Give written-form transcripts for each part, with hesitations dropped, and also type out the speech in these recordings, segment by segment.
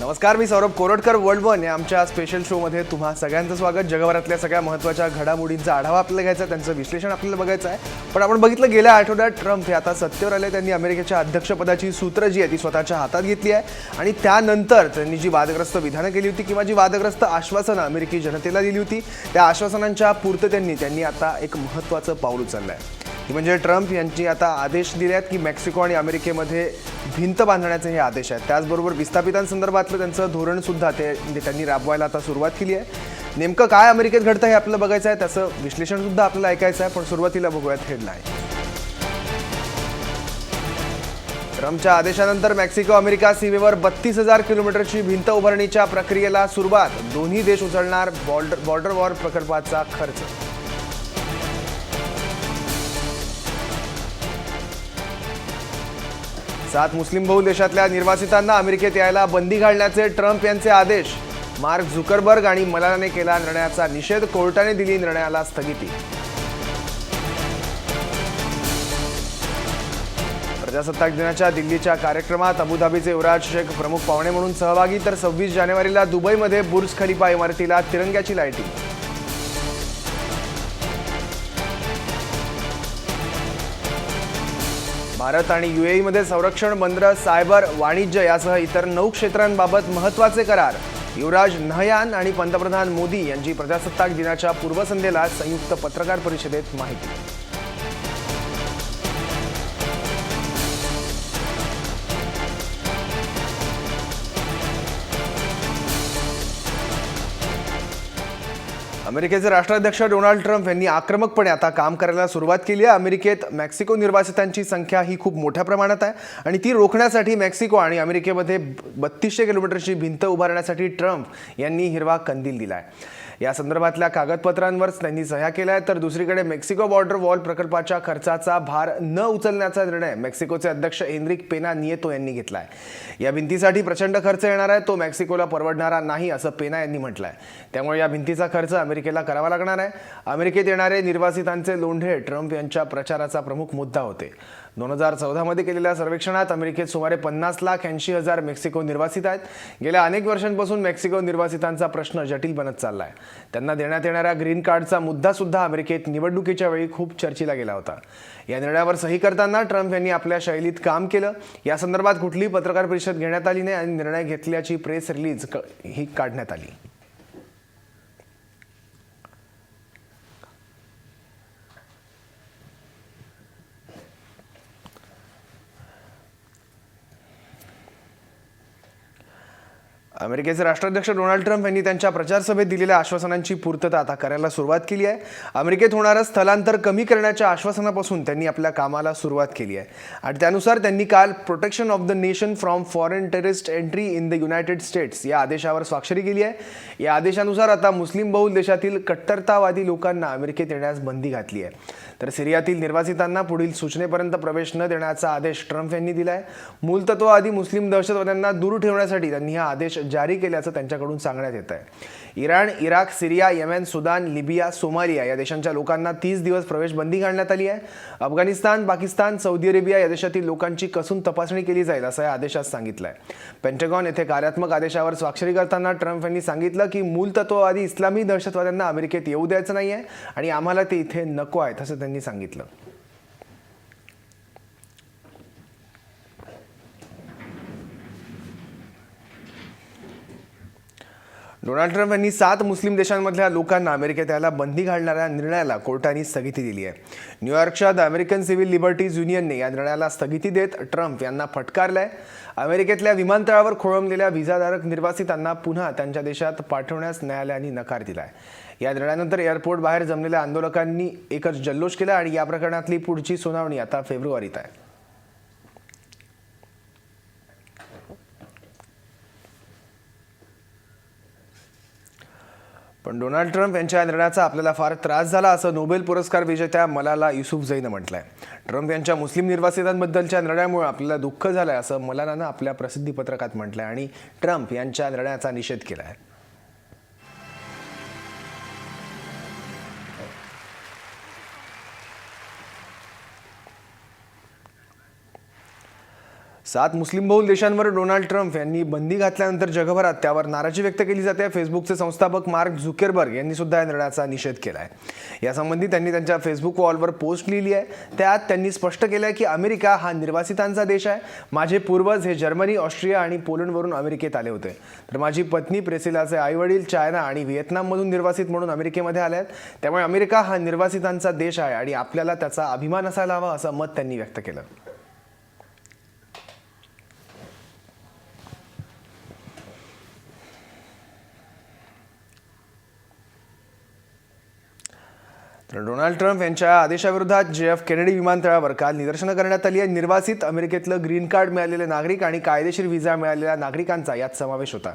नमस्कार, मी Saurabh Koratkar. World one या आमच्या स्पेशल शोमध्ये तुम्हा सगळ्यांचं स्वागत. जगभरातल्या सगळ्या महत्त्वाच्या घडामोडींचा आढावा आपल्याला घ्यायचा आहे, त्यांचं विश्लेषण आपल्याला बघायचं आहे. पण आपण बघितलं गेल्या आठवड्यात ट्रम्प हे आता सत्तेवर आले. त्यांनी अमेरिकेच्या अध्यक्षपदाची सूत्र जी आहे ती स्वतःच्या हातात घेतली आहे आणि त्यानंतर त्यांनी जी वादग्रस्त विधानं केली होती किंवा जी वादग्रस्त आश्वासनं अमेरिकी जनतेला दिली होती त्या आश्वासनांच्या पूर्ततेने आता एक महत्त्वाचं पाऊल उचललं आहे. ती म्हणजे ट्रम्प यांची आता आदेश दिले आहेत की मेक्सिको आणि अमेरिकेमध्ये भिंत बांधण्याचे हे आदेश आहेत. त्याचबरोबर विस्थापितांसंदर्भातलं त्यांचं धोरणसुद्धा त्यांनी राबवायला आता सुरुवात केली आहे. नेमकं काय अमेरिकेत घडतं हे आपल्याला बघायचं आहे, त्याचं विश्लेषणसुद्धा आपल्याला ऐकायचं आहे. पण सुरुवातीला बघूयात हेडलाईन. ट्रम्पच्या आदेशानंतर मेक्सिको अमेरिका सीमेवर 32,000 किलोमीटरची भिंत उभारणीच्या प्रक्रियेला सुरुवात. दोन्ही देश उचलणार बॉर्डर वॉर प्रकल्पाचा खर्च. 7 मुस्लिम बहुल देशातल्या निर्वासितांना अमेरिकेत यायला बंदी घालण्याचे ट्रम्प यांचे आदेश. मार्क झुकरबर्ग आणि मलालाने केला निर्णयाचा निषेध. कोर्टाने दिली निर्णयाला स्थगिती. प्रजासत्ताक दिनाच्या दिल्लीच्या कार्यक्रमात अबुधाबीचे युवराज शेख प्रमुख पाहुणे म्हणून सहभागी. तर 26 जानेवारीला दुबईमध्ये बुर्ज खलिफा इमारतीला तिरंग्याची लाइटिंग. भारत आणि यूएईमध्ये संरक्षण, बंदरं, सायबर, वाणिज्य यासह इतर 9 क्षेत्रांबाबत महत्त्वाचे करार. युवराज नहयान आणि पंतप्रधान मोदी यांची प्रजासत्ताक दिनाच्या पूर्वसंध्येला संयुक्त पत्रकार परिषदेत माहिती. अमेरिकेचे राष्ट्राध्यक्ष डोनाल्ड ट्रम्प यांनी आक्रमकपणे आता काम करायला सुरुवात केली आहे. अमेरिकेत मेक्सिको निर्वासितांची संख्या ही खूप मोठ्या प्रमाणात आहे आणि ती रोखण्यासाठी मेक्सिको आणि अमेरिकेमध्ये 3200 किलोमीटरची भिंत उभारण्यासाठी ट्रम्प यांनी हिरवा कंदील दिला आहे. या संदर्भातल्या कागदपत्रांवर त्यांनी सह्या केल्या आहेत. तर दुसरीकडे मेक्सिको बॉर्डर वॉल प्रकल्पाच्या खर्चाचा भार न उचलण्याचा निर्णय मेक्सिकोचे अध्यक्ष एनरिक पेना नियेतो यांनी घेतला आहे. या भिंतीसाठी प्रचंड खर्च येणार आहे, तो मेक्सिकोला परवडणारा नाही असं पेना यांनी म्हटलं आहे. त्यामुळे या भिंतीचा खर्च अमेरिकेला करावा लागणार आहे. अमेरिकेत येणारे निर्वासितांचे लोंढे ट्रम्प यांच्या प्रचाराचा प्रमुख मुद्दा होते. 2014 मध्ये केलेल्या सर्वेक्षणात अमेरिकेत सुमारे 50,80,000 मेक्सिको निर्वासित आहेत. गेल्या अनेक वर्षांपासून मेक्सिको निर्वासितांचा प्रश्न जटिल बनत चालला आहे. त्यांना देण्यात येणाऱ्या ग्रीन कार्डचा मुद्दा सुद्धा अमेरिकेत निवडणुकीच्या वेळी खूप चर्चेला गेला होता. या निर्णयावर सही करताना ट्रम्प यांनी आपल्या शैलीत काम केलं. या संदर्भात कुठलीही पत्रकार परिषद घेण्यात आली नाही आणि निर्णय घेतल्याची प्रेस रिलीज ही काढण्यात आली. अमेरिकेचे राष्ट्राध्यक्ष डोनाल्ड ट्रम्प यांनी त्यांच्या प्रचारसभेत दिलेल्या आश्वासनांची पूर्तता आता करायला सुरुवात केली आहे. अमेरिकेत होणारं स्थलांतर कमी करण्याच्या आश्वासनापासून त्यांनी आपल्या कामाला सुरुवात केली आहे आणि त्यानुसार त्यांनी काल protection of the nation from foreign terrorist entry in the United states या आदेशावर स्वाक्षरी केली आहे. या आदेशानुसार आता मुस्लिम बहुल देशातील कट्टरतावादी लोकांना अमेरिकेत येण्यास बंदी घातली आहे. तर सिरियातील निर्वासितांना पुढील सूचनेपर्यंत प्रवेश न देण्याचा आदेश ट्रम्प यांनी दिला आहे. मूलतत्ववादी मुस्लिम दहशतवाद्यांना दूर ठेवण्यासाठी त्यांनी हा आदेश जारी केल्याचं त्यांच्याकडून सांगण्यात येत आहे. इराण, इराक, सिरिया, येमेन, सुदान, लिबिया, सोमालिया या देशांच्या लोकांना 30 दिवस प्रवेश बंदी घालण्यात आली आहे. अफगाणिस्तान, पाकिस्तान, सौदी अरेबिया या देशातील लोकांची कसून तपासणी केली जाईल असं या आदेशात सांगितलं आहे. पेंटागॉन येथे कार्यात्मक आदेशावर स्वाक्षरी करताना ट्रम्प यांनी सांगितलं की मूलतत्ववादी इस्लामी दहशतवाद्यांना अमेरिकेत येऊ द्यायचं नाहीये आणि आम्हाला ते इथे नको आहेत असं त्यांनी सांगितलं. डोनाल्ड ट्रम्प यांनी 7 मुस्लिम देशांमधल्या लोकांना अमेरिकेत यायला बंदी घालणाऱ्या निर्णयाला कोर्टाने स्थगिती दिली आहे. न्यूयॉर्कच्या द अमेरिकन सिव्हिल लिबर्टीज युनियनने या निर्णयाला स्थगिती देत ट्रम्प यांना फटकारलंय. अमेरिकेतल्या विमानतळावर खोळंबलेल्या व्हिसाधारक निर्वासितांना पुन्हा त्यांच्या देशात पाठवण्यास न्यायालयाने नकार दिलाय. या निर्णयानंतर एअरपोर्ट बाहेर जमलेल्या आंदोलकांनी एकच जल्लोष केला आणि या प्रकरणातली पुढची सुनावणी आता फेब्रुवारीत आहे. पण डोनाल्ड ट्रम्प यांच्या निर्णयाचा आपल्याला फार त्रास झाला असं नोबेल पुरस्कार विजेत्या मलाला युसुफझईनं म्हटलंय. ट्रम्प यांच्या मुस्लिम निर्वासितांबद्दलच्या निर्णयामुळे आपल्याला दुःख झालंय असं मलालानं आपल्या प्रसिद्धी पत्रकात म्हटलंय आणि ट्रम्प यांच्या निर्णयाचा निषेध केला आहे. 7 मुस्लिम बहुल देशांवर डोनाल्ड ट्रम्प यांनी बंदी घातल्यानंतर जगभरात त्यावर नाराजी व्यक्त केली जाते. फेसबुकचे संस्थापक मार्क झुकरबर्ग यांनी सुद्धा या निर्णयाचा निषेध केला आहे. यासंबंधी त्यांनी त्यांच्या फेसबुक वॉलवर पोस्ट लिहिली आहे. त्यात त्यांनी स्पष्ट केलं आहे की अमेरिका हा निर्वासितांचा देश आहे. माझे पूर्वज हे जर्मनी, ऑस्ट्रिया आणि पोलंडवरून अमेरिकेत आले होते. तर माझी पत्नी प्रेसिलाचे आईवडील चायना आणि व्हिएतनाममधून निर्वासित म्हणून अमेरिकेमध्ये आले आहेत. त्यामुळे अमेरिका हा निर्वासितांचा देश आहे आणि आपल्याला त्याचा अभिमान असायला हवा असं मत त्यांनी व्यक्त केलं. डोनाल्ड ट्रम्प यांच्या आदेशाविरोधात JF केनेडी विमानतळावर काल निदर्शनं करण्यात आली आहे. निर्वासित अमेरिकेतलं ग्रीन कार्ड मिळालेले नागरिक आणि कायदेशीर व्हिसा मिळालेल्या नागरिकांचा यात समावेश होता.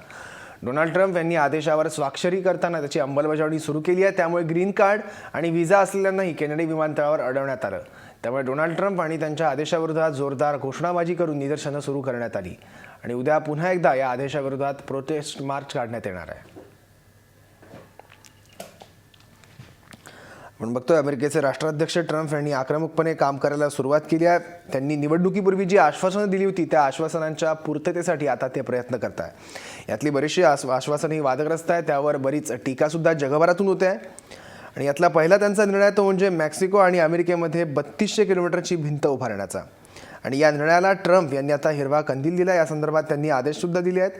डोनाल्ड ट्रम्प यांनी आदेशावर स्वाक्षरी करताना त्याची अंमलबजावणी सुरू केली आहे. त्यामुळे ग्रीन कार्ड आणि व्हिसा असलेल्यांनाही केनेडी विमानतळावर अडवण्यात आलं. त्यामुळे डोनाल्ड ट्रम्प आणि त्यांच्या आदेशाविरोधात जोरदार घोषणाबाजी करून निदर्शनं सुरू करण्यात आली आणि उद्या पुन्हा एकदा या आदेशाविरोधात प्रोटेस्ट मार्च काढण्यात येणार आहे. आपण बघतोय अमेरिकेचे राष्ट्राध्यक्ष ट्रम्प यांनी आक्रमकपणे काम करायला सुरुवात केली आहे. त्यांनी निवडणुकीपूर्वी जी आश्वासनं दिली होती त्या आश्वासनांच्या पूर्ततेसाठी आता ते प्रयत्न करत आहे. यातली बरीचशी आश्वासनही वादग्रस्त आहे. त्यावर बरीच टीकासुद्धा जगभरातून होते आहे. आणि यातला पहिला त्यांचा निर्णय तो म्हणजे मेक्सिको आणि अमेरिकेमध्ये 3200 किलोमीटरची भिंत उभारण्याचा. आणि या निर्णयाला ट्रम्प यांनी आता हिरवा कंदील दिला. या संदर्भात त्यांनी आदेशसुद्धा दिले आहेत.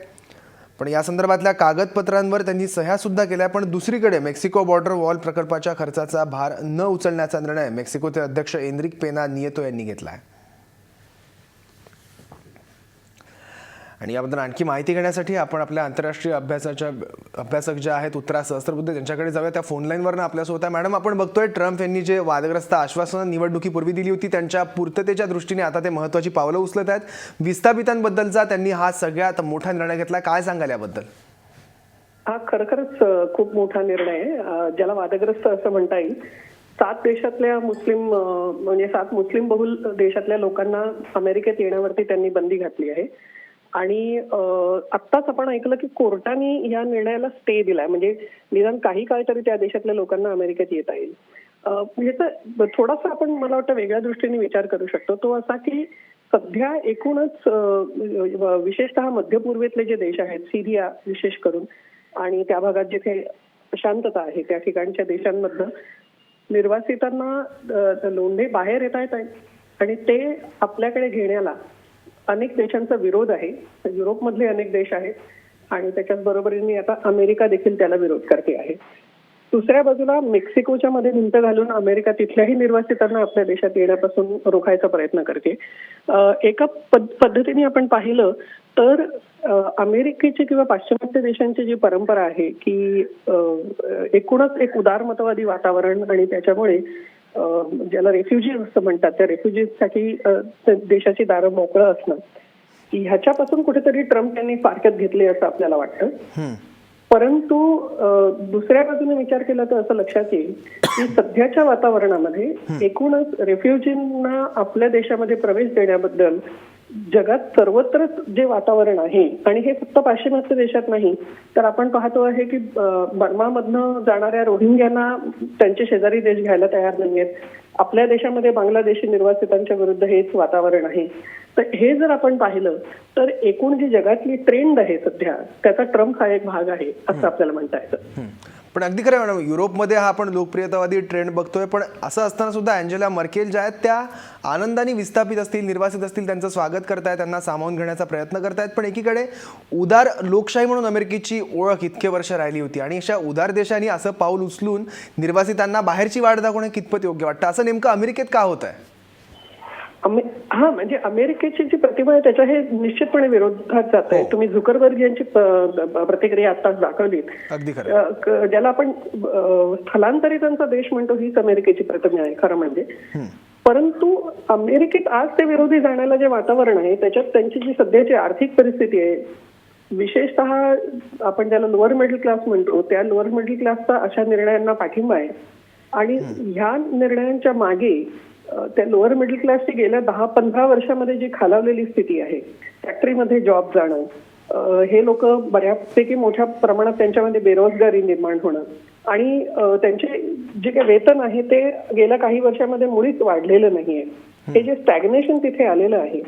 पण या संदर्भातल्या कागदपत्रांवर त्यांनी सह्यासुद्धा केल्या. पण दुसरीकडे मेक्सिको बॉर्डर वॉल प्रकल्पाच्या खर्चाचा भार न उचलण्याचा निर्णय मेक्सिकोचे अध्यक्ष एनरिक पेना नियेतो यांनी घेतला आहे. आणि याबद्दल आणखी माहिती घेण्यासाठी आपण आपल्या आंतरराष्ट्रीय अभ्यासक ज्या आहेत उत्तरा सहस्त्रबुद्धे त्यांच्याकडे जाऊया. त्या फोन लाईनवरनं आपल्यासोबत आहे. मॅडम, आपण बघतोय ट्रम्प यांनी जे वादग्रस्त आश्वासनं निवडणुकीपूर्वी दिली होती त्यांच्या पूर्ततेच्या दृष्टीने आता ते महत्त्वाची पावलं उचलत आहेत. विस्थापितांबद्दलचा त्यांनी हा सगळ्यात मोठा निर्णय घेतला. काय सांगाल याबद्दल? हा खरोखरच खूप मोठा निर्णय आहे, ज्याला वादग्रस्त असं म्हणता येईल. 7 देशातल्या म्हणजे 7 मुस्लिम बहुल देशातल्या लोकांना अमेरिकेत येण्यावरती त्यांनी बंदी घातली आहे. आणि आत्ताच आपण ऐकलं की कोर्टाने या निर्णयाला स्टे दिलाय, म्हणजे निदान काही काळ तरी त्या देशातल्या लोकांना अमेरिकेत येता येईल. म्हणजे थोडासा आपण मला वाटतं वेगळ्या दृष्टीने विचार करू शकतो. तो असा की सध्या एकूणच विशेषतः मध्य पूर्वेतले जे देश आहेत, सिरिया विशेष करून, आणि त्या भागात जिथे शांतता आहे त्या ठिकाणच्या देशांमधनं निर्वासितांना लोंढे बाहेर येता येत आहेत आणि ते आपल्याकडे घेण्याला अनेक देशांचा विरोध आहे. युरोपमधले अनेक देश आहेत आणि त्याच्याच बरोबरीने आता अमेरिका देखील त्याला विरोध करते आहे. दुसऱ्या बाजूला मेक्सिकोच्या मध्ये भिंत घालून अमेरिका तिथल्याही निर्वासितांना आपल्या देशात येण्यापासून रोखायचा प्रयत्न करते. एका पद्धतीने आपण पाहिलं तर अमेरिकेची किंवा पाश्चिमात्य देशांची जी परंपरा आहे की एकूणच एक उदारमतवादी वातावरण आणि त्याच्यामुळे ज्याला रेफ्युजीज असं म्हणतात त्या रेफ्युजीजसाठी देशाची दारं मोकळं असणं, ह्याच्यापासून कुठेतरी ट्रम्प यांनी फारकत घेतली असं आपल्याला वाटतं. परंतु दुसऱ्या बाजूने विचार केला तर असं लक्षात येईल की सध्याच्या वातावरणामध्ये एकूणच रेफ्युजींना आपल्या देशामध्ये प्रवेश देण्याबद्दल जगात सर्वत्रच जे वातावरण आहे, आणि हे फक्त पाश्चिमात्य देशात नाही तर आपण पाहतो आहे की बर्मामधनं जाणाऱ्या रोहिंग्यांना त्यांचे शेजारी देश घ्यायला तयार नाहीयेत. आपल्या देशामध्ये बांगलादेशी निर्वासितांच्या विरुद्ध हेच वातावरण आहे. तर हे जर आपण पाहिलं तर एकूण जी जगातली ट्रेंड आहे सध्या त्याचा ट्रम्प हा एक भाग आहे असं आपल्याला म्हणता येतं. पण अगदी खरं मॅडम, युरोपमध्ये हा आपण लोकप्रियतावादी ट्रेंड बघतोय. पण असं असताना सुद्धा अँजेला मर्केल ज्या आहेत त्या आनंदाने विस्थापित असतील, निर्वासित असतील, त्यांचं स्वागत करतायत, त्यांना सामावून घेण्याचा प्रयत्न करतायत. पण एकीकडे उदार लोकशाही म्हणून अमेरिकेची ओळख इतके वर्ष राहिली होती आणि अशा उदार देशांनी असं पाऊल उचलून निर्वासितांना बाहेरची वाट दाखवणं कितपत योग्य वाटतं? असं नेमकं अमेरिकेत का होत आहे? हा, म्हणजे अमेरिकेची जी प्रतिमा आहे त्याच्या हे निश्चितपणे विरोधात जात आहे. तुम्ही झुकरबर्ग यांची प्रतिक्रिया आताच दाखवली. अगदी खरं. ज्याला आपण स्थलांतरितांचा देश म्हणतो हीच अमेरिकेची प्रतिमा आहे खरं म्हणजे. परंतु अमेरिकेत आज ते विरोधी जाण्याला जे वातावरण आहे त्याच्यात त्यांची जी सध्याची आर्थिक परिस्थिती आहे, विशेषतः आपण ज्याला लोअर मिडल क्लास म्हणतो त्या लोअर मिडल क्लासचा अशा निर्णयांना पाठिंबा आहे. आणि ह्या निर्णयांच्या मागे त्या लोअर मिडल क्लासची गेल्या 10-15 वर्षामध्ये जी खालावलेली स्थिती आहे, फॅक्टरीमध्ये जॉब जाणं, हे लोक बऱ्यापैकी मोठ्या प्रमाणात त्यांच्यामध्ये बेरोजगारी निर्माण होणं आणि त्यांचे जे काही वेतन आहे ते गेल्या काही वर्षामध्ये मुळीच वाढलेलं नाहीये. हे जे स्टॅग्नेशन तिथे आलेलं आहे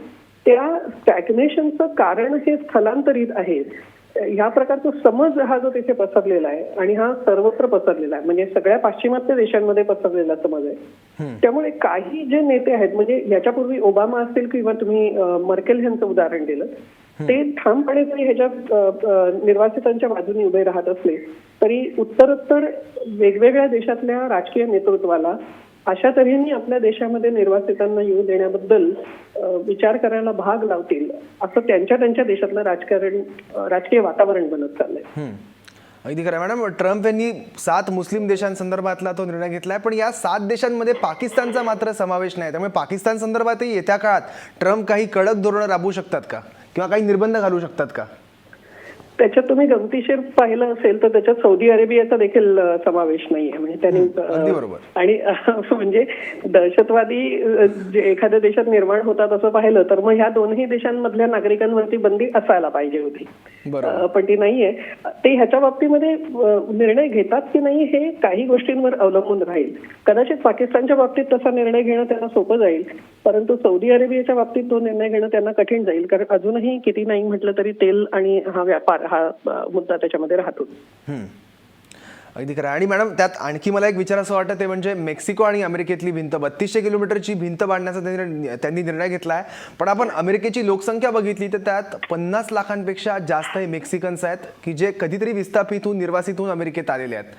त्या स्टॅग्नेशनचं कारण हे स्थलांतरित आहे. ह्या प्रकारचा समज हा जो तिथे पसरलेला आहे आणि हा सर्वत्र पसरलेला आहे, म्हणजे सगळ्या पाश्चिमात्य देशांमध्ये पसरलेला समज आहे. त्यामुळे काही जे नेते आहेत, म्हणजे याच्यापूर्वी ओबामा असतील किंवा तुम्ही मर्केल यांचं उदाहरण दिलं, ते ठामपणे जरी ह्याच्या निर्वासितांच्या बाजूने उभे राहत असले तरी उत्तरोत्तर वेगवेगळ्या देशातल्या राजकीय नेतृत्वाला अशा तऱ्हेने आपल्या देशामध्ये निर्वासितांना येऊ देण्याबद्दल विचार करायला भाग लावतील असं त्यांच्या देशातलं राजकीय वातावरण बनत चाललंय. अगदी खरं मॅडम. ट्रम्प यांनी 7 मुस्लिम देशांसंदर्भातला तो निर्णय घेतलाय, पण या 7 देशांमध्ये पाकिस्तानचा मात्र समावेश नाही. त्यामुळे पाकिस्तान संदर्भातही येत्या काळात ट्रम्प काही कडक धोरणं राबवू शकतात का, किंवा काही निर्बंध घालू शकतात का? त्याच्यात तुम्ही गमतीशीर पाहिलं असेल तर त्याच्यात सौदी अरेबियाचा देखील समावेश नाहीये. म्हणजे त्यांनी आणि म्हणजे दहशतवादी जे एखाद्या देशात निर्माण होतात असं पाहिलं तर मग ह्या दोन्ही देशांमधल्या नागरिकांवरती बंदी असायला पाहिजे होती, पण ती नाहीये. ते ह्याच्या बाबतीमध्ये निर्णय घेतात की नाही हे काही गोष्टींवर अवलंबून राहील. कदाचित पाकिस्तानच्या बाबतीत तसा निर्णय घेणं त्यांना सोपं जाईल, परंतु सौदी अरेबियाच्या बाबतीत तो निर्णय घेणं त्यांना कठीण जाईल, कारण अजूनही किती नाही म्हटलं तरी तेल आणि हा व्यापार हा मुद्दा त्याच्यामध्ये राहतो. अगदी खरं. आणि मॅडम त्यात आणखी मला एक विचार असं वाटतं ते म्हणजे मेक्सिको आणि अमेरिकेतली भिंत, 3200 किलोमीटरची भिंत बांधण्याचा त्यांनी निर्णय घेतला आहे. पण आपण अमेरिकेची लोकसंख्या बघितली तर त्यात 50 लाखांपेक्षा जास्त हे मेक्सिकन्स आहेत की जे कधीतरी विस्थापित होऊन निर्वासित होऊन अमेरिकेत आलेले आहेत.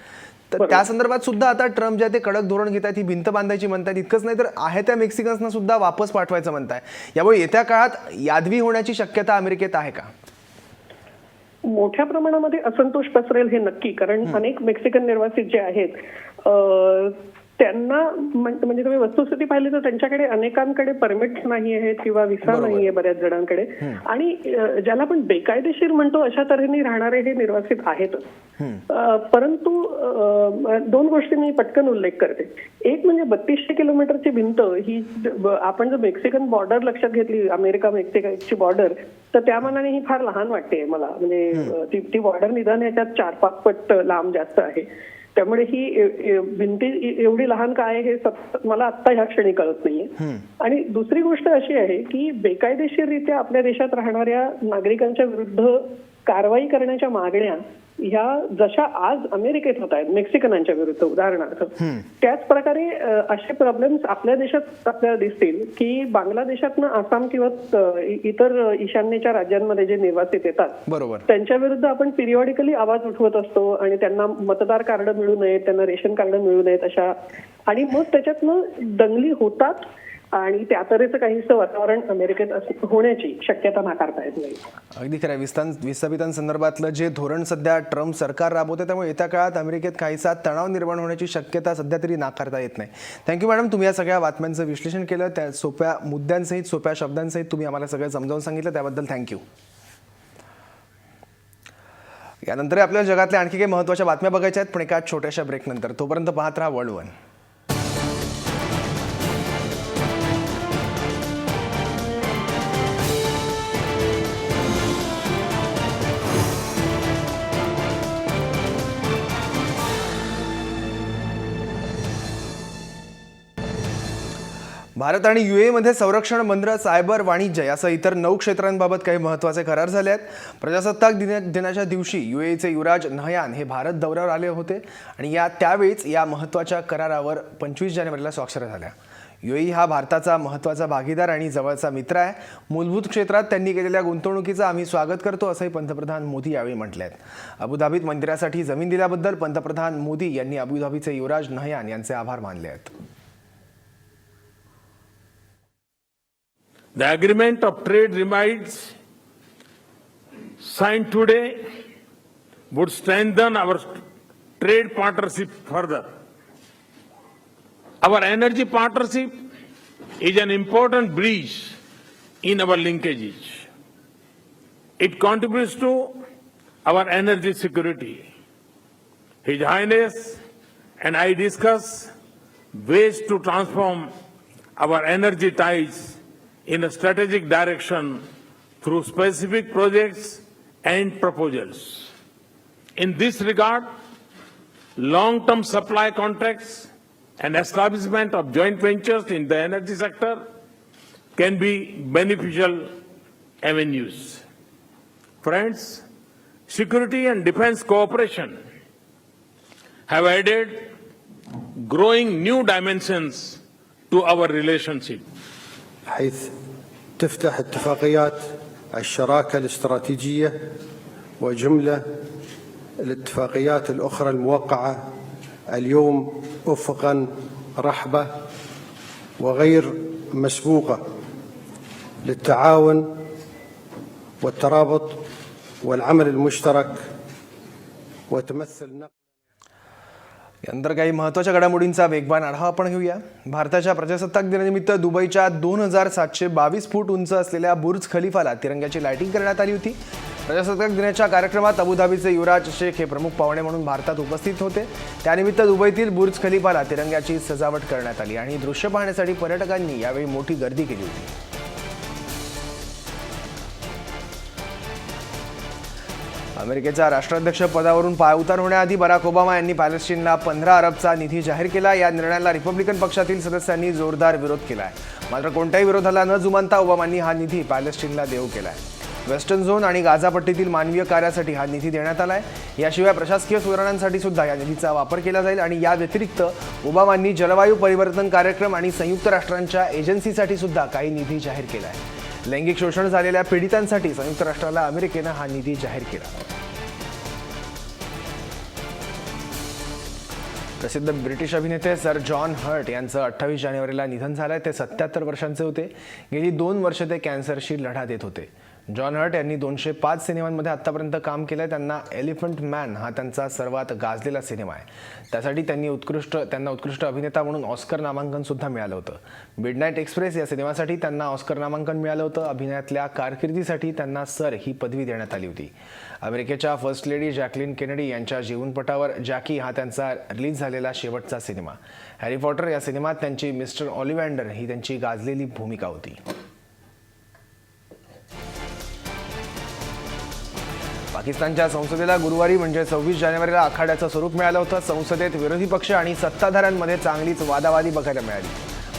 तर त्या संदर्भात सुद्धा आता ट्रम्प जे ते कडक धोरण घेत आहेत, ही भिंत बांधायची म्हणतात. इतकंच नाही तर आहे त्या मेक्सिकन्सना सुद्धा वापस पाठवायचं म्हणताय. यामुळे येत्या काळात यादवी होण्याची शक्यता अमेरिकेत आहे का? मोठ्या प्रमाणामध्ये असंतोष पसरेल हे नक्की, कारण अनेक मेक्सिकन निर्वासित जे आहेत त्यांना म्हणजे तुम्ही वस्तुस्थिती पाहिली तर त्यांच्याकडे अनेकांकडे परमिट नाही आहेत किंवा विसा नाहीये बऱ्याच जणांकडे, आणि ज्याला आपण बेकायदेशीर म्हणतो अशा तऱ्हेने राहणारे हे निर्वासित आहेतच. परंतु 2 गोष्टी मी पटकन उल्लेख करते. एक म्हणजे 3200 किलोमीटरची भिंत ही आपण जर मेक्सिकन बॉर्डर लक्षात घेतली, अमेरिका मेक्सिकोची बॉर्डर, तर त्या मानाने ही फार लहान वाटते मला. म्हणजे ती बॉर्डर निदान याच्यात 4-5 पट लांब जास्त आहे. त्यामुळे ही भिंती एवढी लहान काय हे मला आत्ता ह्या क्षणी कळत नाहीये. आणि दुसरी गोष्ट अशी आहे की बेकायदेशीररित्या आपल्या देशात राहणाऱ्या नागरिकांच्या विरुद्ध कारवाई करण्याच्या मागण्या ह्या जशा आज अमेरिकेत होत आहेत मेक्सिकनांच्या विरुद्ध उदाहरणार्थ, त्याच प्रकारे असे प्रॉब्लेम्स आपल्या देशात आपल्याला दिसतील की बांगलादेशातनं आसाम किंवा इतर ईशान्येच्या राज्यांमध्ये जे निर्वासित येतात त्यांच्या विरुद्ध आपण पिरियॉडिकली आवाज उठवत असतो आणि त्यांना मतदार कार्ड मिळू नयेत, त्यांना रेशन कार्ड मिळू नयेत अशा, आणि मग त्याच्यातनं दंगली होतात आणि त्या तऱ्हेचं काहीसं वातावरण अमेरिकेत होण्याची शक्यता नाकारता येत नाही. अगदी खरं. विस्थापितांसंदर्भातलं जे धोरण सध्या ट्रम्प सरकार राबवते त्यामुळे येत्या काळात अमेरिकेत काहीसा तणाव निर्माण होण्याची शक्यता सध्या तरी नाकारता येत नाही. थँक्यू मॅडम, तुम्ही या सगळ्या बातम्यांचं विश्लेषण केलं, त्या सोप्या मुद्द्यांसहित सोप्या शब्दांसहित तुम्ही आम्हाला सगळं समजावून सांगितलं, त्याबद्दल थँक्यू. यानंतर आपल्या जगातल्या आणखी काही महत्त्वाच्या बातम्या बघायच्या आहेत, पण एका छोट्याशा ब्रेकनंतर. तोपर्यंत पाहत राहा वर्ल्ड वन. भारत आणि UAE मध्ये संरक्षण, बंदरं, सायबर, वाणिज्य यासह इतर 9 क्षेत्रांबाबत काही महत्त्वाचे करार झाले आहेत. प्रजासत्ताक दिनाच्या दिवशी UAEचे युवराज नहयान हे भारत दौऱ्यावर आले होते आणि त्यावेळीच या महत्त्वाच्या करारावर 25 जानेवारीला स्वाक्षऱ्या झाल्या. UAE हा भारताचा महत्त्वाचा भागीदार आणि जवळचा मित्र आहे. मूलभूत क्षेत्रात त्यांनी केलेल्या गुंतवणुकीचं आम्ही स्वागत करतो असंही पंतप्रधान मोदी यावेळी म्हटले आहेत. अबुधाबीत मंदिरासाठी जमीन दिल्याबद्दल पंतप्रधान मोदी यांनी अबुधाबीचे युवराज नहयान यांचे आभार मानले आहेत. The agreement of trade remedies signed today would strengthen our trade partnership further. Our energy partnership is an important bridge in our linkages. It contributes to our energy security. His Highness and I discuss ways to transform our energy ties in a strategic direction through specific projects and proposals. In this regard, long-term supply contracts and establishment of joint ventures in the energy sector can be beneficial avenues. Friends, security and defense cooperation have added growing new dimensions to our relationship. حيث تفتح اتفاقيات الشراكة الاستراتيجية وجملة الاتفاقيات الأخرى الموقعة اليوم أفقا رحبة وغير مسبوقة للتعاون والترابط والعمل المشترك وتمثل यानंतर काही महत्त्वाच्या घडामोडींचा वेगवान आढावा आपण घेऊया. भारताच्या प्रजासत्ताक दिनानिमित्त दुबईच्या 2722 फूट उंच असलेल्या बुर्ज खलिफाला तिरंग्याची लाइटिंग करण्यात आली होती. प्रजासत्ताक दिनाच्या कार्यक्रमात अबुधाबीचे युवराज शेख हे प्रमुख पाहुणे म्हणून भारतात उपस्थित होते. त्यानिमित्त दुबईतील बुर्ज खलिफाला तिरंग्याची सजावट करण्यात आली आणि दृश्य पाहण्यासाठी पर्यटकांनी यावेळी मोठी गर्दी केली होती. अमेरिकेच्या राष्ट्राध्यक्ष पदावरून पायउतार होण्याआधी बराक ओबामा यांनी पॅलेस्टाईनला 15 अरबचा निधी जाहीर केला. या निर्णयाला रिपब्लिकन पक्षातील सदस्यांनी जोरदार विरोध केला आहे. मात्र कोणत्याही विरोधाला न जुमानता ओबामांनी हा निधी पॅलेस्टाईनला देऊ केला आहे. वेस्टर्न झोन आणि गाझा पट्टीतील मानवीय कार्यासाठी हा निधी देण्यात आला आहे. याशिवाय प्रशासकीय सुधारणांसाठी सुद्धा या निधीचा वापर केला जाईल आणि या व्यतिरिक्त ओबामांनी जलवायू परिवर्तन कार्यक्रम आणि संयुक्त राष्ट्रांच्या एजन्सीसाठी सुद्धा काही निधी जाहीर केला आहे. लैंगिक शोषण झालेल्या पीडितांसाठी संयुक्त राष्ट्राला अमेरिकेनं हा निधी जाहीर केला. प्रसिद्ध ब्रिटिश अभिनेते सर जॉन हर्ट यांचं 28 जानेवारीला निधन झालंय. ते 77 वर्षांचे होते. गेली 2 वर्ष ते कॅन्सरशी लढा देत होते. जॉन हर्ट यांनी 205 सिनेमांमध्ये आतापर्यंत काम केलंय. त्यांना एलिफंट मॅन हा त्यांचा सर्वात गाजलेला सिनेमा आहे. त्यासाठी त्यांना उत्कृष्ट अभिनेता म्हणून ऑस्कर नामांकन सुद्धा मिळालं होतं. मिडनाईट एक्सप्रेस या सिनेमासाठी त्यांना ऑस्कर नामांकन मिळालं होतं. अभिनयातल्या कारकिर्दीसाठी त्यांना सर ही पदवी देण्यात आली होती. अमेरिकेच्या फर्स्ट लेडी जॅकलिन केनेडी यांच्या जीवनपटावर जॅकी हा त्यांचा रिलीज झालेला शेवटचा सिनेमा. हॅरी पॉटर या सिनेमात त्यांची मिस्टर ऑलिव्हँडर ही त्यांची गाजलेली भूमिका होती. पाकिस्तानच्या संसदेला गुरुवारी म्हणजे 26 जानेवारीला आखाड्याचं स्वरूप मिळालं होतं. संसदेत विरोधी पक्ष आणि सत्ताधाऱ्यांमध्ये चांगलीच वादावादी बघायला मिळाली.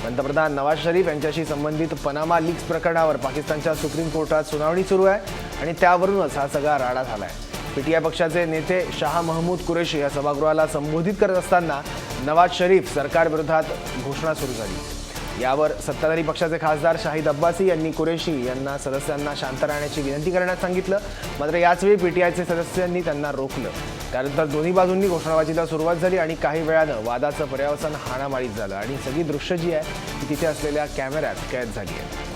पंतप्रधान नवाज शरीफ यांच्याशी संबंधित पनामा लीक्स प्रकरणावर पाकिस्तानच्या सुप्रीम कोर्टात सुनावणी सुरू आहे आणि त्यावरूनच हा सगळा राडा झालाय. पीटीआय पक्षाचे नेते शाह महमूद कुरेशी या सभागृहाला संबोधित करत असताना नवाज शरीफ सरकारविरोधात घोषणा सुरू झाली. यावर सत्ताधारी पक्षाचे खासदार शाहिद अब्बासी यांनी कुरेशी यांना सदस्यांना शांत राहण्याची विनंती करण्यास सांगितलं. मात्र याचवेळी पीटीआयचे सदस्यांनी त्यांना रोखलं. त्यानंतर दोन्ही बाजूंनी घोषणाबाजीला सुरुवात झाली आणि काही वेळानं वादाचं पर्यावसन हाणामारीत झालं आणि सगळी दृश्य जी आहे ती तिथे असलेल्या कॅमेऱ्यात कैद झाली आहे.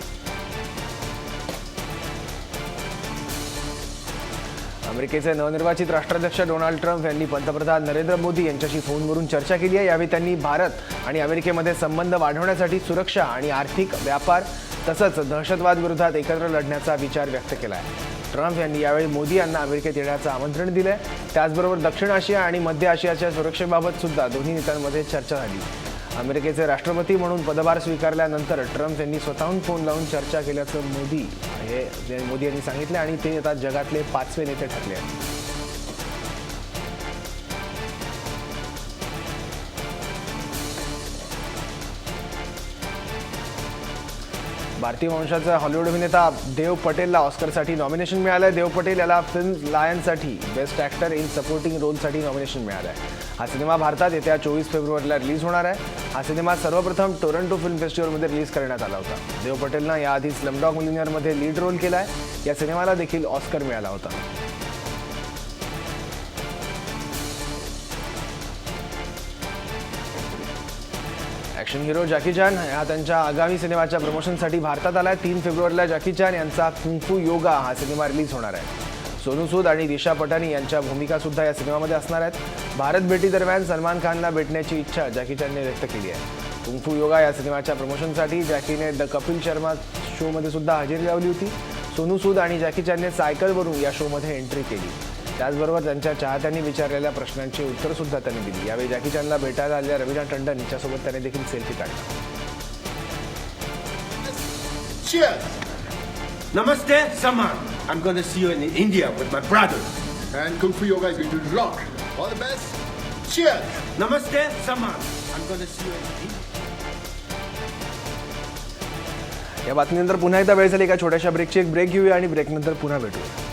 अमेरिकेचे नवनिर्वाचित राष्ट्राध्यक्ष डोनाल्ड ट्रम्प यांनी पंतप्रधान नरेंद्र मोदी यांच्याशी फोनवरून चर्चा केली आहे. यावेळी त्यांनी भारत आणि अमेरिकेमध्ये संबंध वाढवण्यासाठी सुरक्षा आणि आर्थिक व्यापार तसंच दहशतवाद विरोधात एकत्र लढण्याचा विचार व्यक्त केला आहे. ट्रम्प यांनी यावेळी मोदी यांना अमेरिकेत येण्याचं आमंत्रण दिलंय. त्याचबरोबर दक्षिण आशिया आणि मध्य आशियाच्या सुरक्षेबाबत सुद्धा दोन्ही नेत्यांमध्ये चर्चा झाली. अमेरिकेचे राष्ट्रपती म्हणून पदभार स्वीकारल्यानंतर ट्रम्प यांनी स्वतःहून फोन लावून चर्चा केल्याचं मोदी यांनी सांगितलं आणि ते आता जगातले 5वे नेते ठरले आहेत. भारतीय वंशाचा हॉलिवूड अभिनेता देव पटेलला ऑस्करसाठी नॉमिनेशन मिळालंय. देव पटेल याला फिल्म लायनसाठी बेस्ट ॲक्टर इन सपोर्टिंग रोलसाठी नॉमिनेशन मिळालं आहे. हा सिनेमा भारतात येत्या 24 फेब्रुवारीला रिलीज होणार आहे. हा सिनेमा सर्वप्रथम टोरंटो फिल्म फेस्टिवलमध्ये रिलीज करण्यात आला होता. देव पटेलनं याआधी स्लमडॉग मिलियनेअरमध्ये लीड रोल केला आहे. या सिनेमाला देखील ऑस्कर मिळाला होता. ॲक्शन हिरो जॅकी चॅन हा त्यांच्या आगामी सिनेमाच्या प्रमोशनसाठी भारतात आलाय. 3 फेब्रुवारीला जॅकी चॅन यांचा कुंग फू योगा हा सिनेमा रिलीज होणार आहे. सोनू सूद आणि दिशा पटानी यांच्या भूमिका सुद्धा या सिनेमामध्ये असणार आहेत. भारत भेटीदरम्यान सलमान खानला भेटण्याची इच्छा जॅकी चॅनने व्यक्त केली आहे. कुंग फू योगा या सिनेमाच्या प्रमोशनसाठी जॅकीने द कपिल शर्मा शोमध्ये सुद्धा हजेरी लावली होती. सोनू सूद आणि जॅकी चॅनने सायकलवरून या शोमध्ये एंट्री केली. त्याचबरोबर त्यांच्या चाहत्यांनी विचारलेल्या प्रश्नांची उत्तर सुद्धा त्यांनी दिली. यावेळी जॅकी चॅनला भेटायला आलेल्या रवीना टंडन यांच्यासोबत त्याने देखील सेल्फी काढला. Namaste, Saman. I'm going to see you in India with my brother. And Kung Fu Yoga is going to rock. All the best. Cheers. Namaste, Saman. I'm going to see you in India. या बातमीनंतर पुन्हा एकदा वेळ झाली एका छोट्याशा ब्रेकची. एक break घेऊया आणि ब्रेकनंतर पुन्हा भेटूया.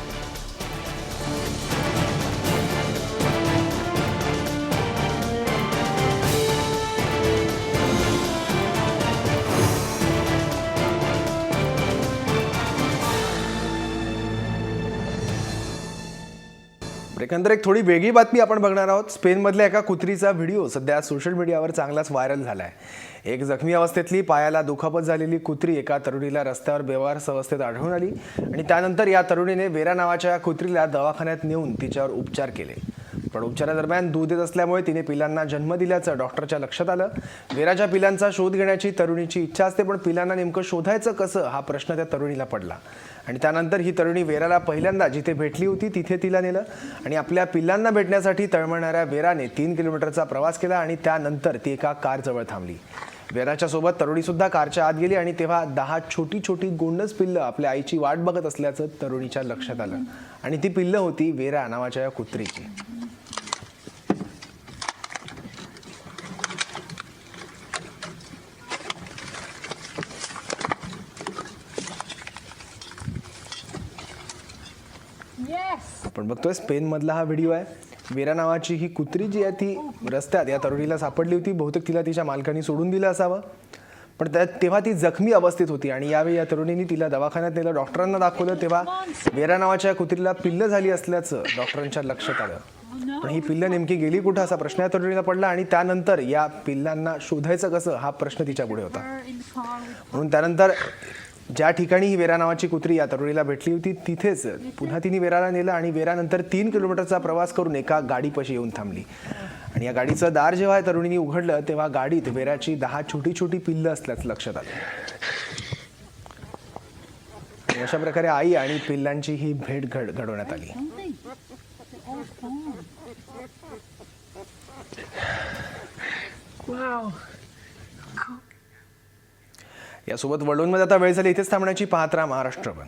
ब्रेकनंतर एक थोडी वेगळी बातमी आपण बघणार आहोत. स्पेनमधल्या एका कुत्रीचा व्हिडिओ सध्या सोशल मीडियावर चांगलाच व्हायरल झाला आहे. एक जखमी अवस्थेतली पायाला दुखापत झालेली कुत्री एका तरुणीला रस्त्यावर बेवारस अवस्थेत आढळून आली आणि त्यानंतर या तरुणीने वेरा नावाच्या या कुत्रीला दवाखान्यात नेऊन तिच्यावर उपचार केले. पण उपचारादरम्यान दूध येत असल्यामुळे तिने पिलांना जन्म दिल्याचं डॉक्टरच्या लक्षात आलं. वेराच्या पिलांचा शोध घेण्याची तरुणीची इच्छा असते, पण पिलांना नेमकं शोधायचं कसं हा प्रश्न त्या तरुणीला पडला. आणि त्यानंतर ही तरुणी वेराला पहिल्यांदा जिथे भेटली होती तिथे तिला नेलं आणि आपल्या पिल्लांना भेटण्यासाठी तळमळणाऱ्या वेराने 3 किलोमीटरचा प्रवास केला आणि त्यानंतर ती एका कारजवळ थांबली. वेराच्या सोबत तरुणीसुद्धा कारच्या आत गेली आणि तेव्हा 10 छोटी छोटी गोंडस पिल्लं आपल्या आईची वाट बघत असल्याचं तरुणीच्या लक्षात आलं आणि ती पिल्लं होती वेरा नावाच्या या कुत्रीची. आपण बघतोय स्पेनमधला हा व्हिडिओ आहे. वेरा नावाची ही कुत्री जी आहे ती रस्त्यात या तरुणीला सापडली होती. बहुतेक तिला तिच्या मालकाने सोडून दिलं असावं, पण तेव्हा ती जखमी अवस्थेत होती आणि यावेळी या तरुणीने तिला दवाखान्यात नेलं. डॉक्टरांना दाखवलं तेव्हा वेरा नावाच्या या कुत्रीला पिल्लं झाली असल्याचं डॉक्टरांच्या लक्षात आलं. पण ही पिल्लं नेमकी गेली कुठं असा प्रश्न या तरुणीला पडला आणि त्यानंतर या पिल्लांना शोधायचं कसं हा प्रश्न तिच्या पुढे होता. म्हणून त्यानंतर ज्या ठिकाणी ही वेरा नावाची कुत्री या तरुणीला भेटली होती तिथेच पुन्हा तिने वेराला नेलं आणि वेरानंतर 3 किलोमीटरचा प्रवास करून एका गाडीपाशी येऊन थांबली. आणि या गाडीचं दार जेव्हा या तरुणीने उघडलं तेव्हा गाडीत वेराची 10 छोटी छोटी पिल्लं असल्याचं लक्षात आलं. अशा प्रकारे आई आणि पिल्लांची ही भेट घडवण्यात आली. यासोबत वळूनमध्ये आता वेळ झाली. इथेच थांबण्याची. पाहत राहा महाराष्ट्र वन.